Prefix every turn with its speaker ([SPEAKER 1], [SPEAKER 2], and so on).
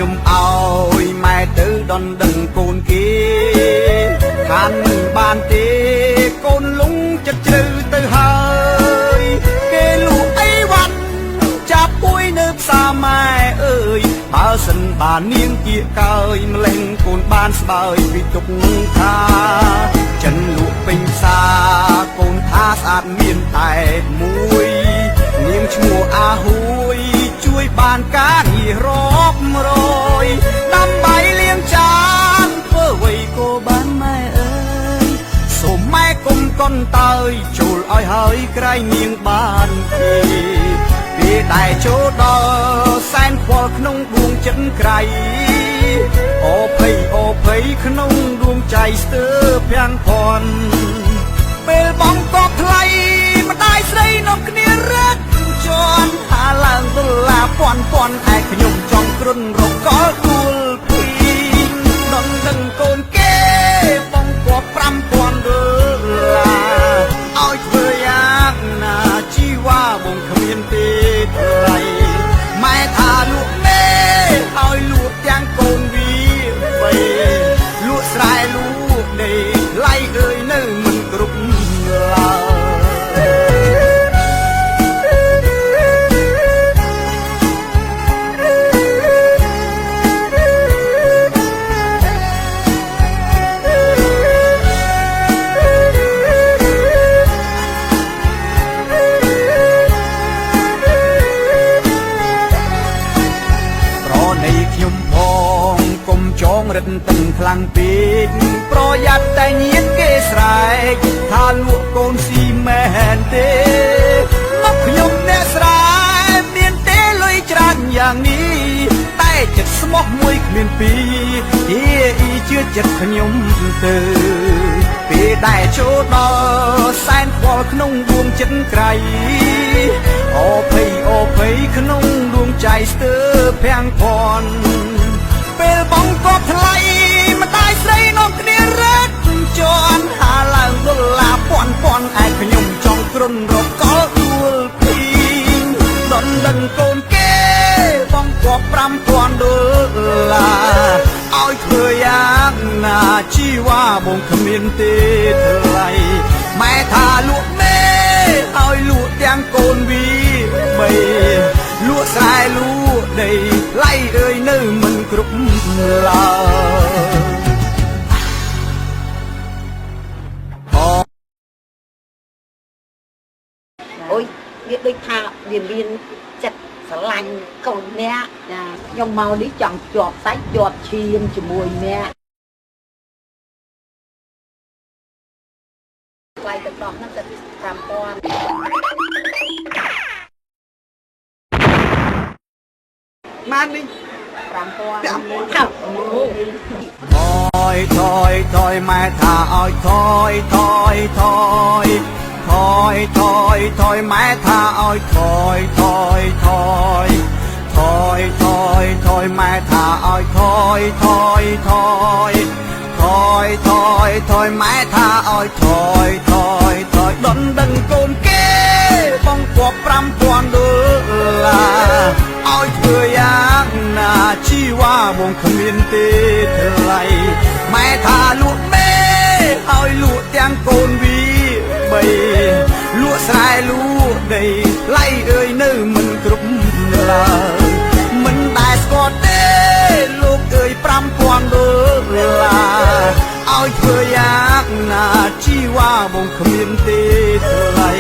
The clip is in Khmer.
[SPEAKER 1] ខ្ញុំឲ្យម៉ែទៅដនដឹងកូនគេខានមិនបានទេកូនលងចិត្តជ្រៅទៅហើយគេលក់អីវ៉ាន់ចាប់ពួយនៅផ្សារម៉ែអើយបើសិនបាននាងជាកើយម្លេងកូនបានស្បើយពីទុកថាចិនលក់ពេញផ្សារកូនថាស្អាតមានតែមួយនាងឈ្មោះអាហួយជួយបានការងាររាប់រយដើម្បីលៀងចានធ្វើអ្វីក៏បានម៉ែអើយសូមម៉ែគុំកុនតើយចូលឲ្យហើយក្រែងនាងបានទេពេលដែលចូលដល់សែនខ្វល់ក្នុងដួងចិត្តក្រៃអូភ័យក្នុងដួងใจស្ទើរភាំងភ័ណ្ឌពេលបងក៏ថ្លៃម្ដាយស្រីនាំគ្នារត់ជន់ហាឡើងដុល្លារពាន់ឯខ្ញុំចង់គ្រុនរកលដួលពីដល់នឹងកូនគេបងក៏5000ដុល្លារឲ្យធ្វើយ៉ាងណាជីវ៉ាបងគ្មានទេថ្លៃម៉ែថាលក់មេឲ្យលក់ទាំងកូនវាបីលក់ស្រែលក់ដីថ្លៃអើយនៅមិនគ្រប់ឡើយចងរិតតឹងខ្លាំងពេកប្រយ័ត្នតែញៀនគេស្រែកថាលក់កូនស៊ីមែនទេមកខ្ញុំអ្នកស្រែមានទេលុយច្រើនយ៉ាងនេះតែចិត្តស្មោះមួយគ្មានពីរអ៊ីជឿចិត្តខ្ញុំទៅពេលដែលចូលដល់សែនខ្វល់ក្នុងដួងចិត្តក្រៃអូភ័យក្នុងដួងใจស្ទើរភាំងភ័ណ្ឌពេលបងក៏ថ្លៃម្ដាយស្រីនាំគ្នារត់ជន់ហាឡើងដុល្លារពាន់ឯខ្ញុំចង់គ្រុនរកលដួលពីដល់ដឹងកូនគេបងក៏5000ដុល្លារឲ្យធ្វើយ៉ាងណាជីវ៉ាបងគ្មានទេថ្លៃម៉ែថាលក់មេឲ្យលក់ទាំងកូនវាបីលក់ស្រែលក់ដីថ្លៃអើយនៅមិនគ្រប់ឡើយ
[SPEAKER 2] អូយវាដូចថាវាមានចិត្តស្រឡាញ់កូនអ្នកចាខ្ញុំមកនេះចង់ជាប់សាច់ជាប់ឈាមជាមួយអ្នកថ្លៃទឹកដកហ្នឹងទៅ5000
[SPEAKER 1] ម៉ាននេះ
[SPEAKER 2] 5000
[SPEAKER 1] ថយម៉ែថាឲ្យថយម៉ែថាឲ្យថយម៉ែថាឲ្យថយម៉ែថាឲ្យថយដនដឹងកូនគេបងក៏5000ដុល្លារឲ្យធ្វើយ៉ាងណាជីវ៉ាបងគ្មានទេថ្លៃម៉ែថាលក់មេឲ្យលក់ទាំងកូនវាបីលក់ស្រែលក់ដីថ្លៃអើយនៅមិនគ្រប់ឡើយមិនដែលស្គាល់ទេលោកអើយ5000ដុល្លារឲ្យធ្វើយ៉ាងណាជីវ៉ាបងគ្មានទេថ្លៃ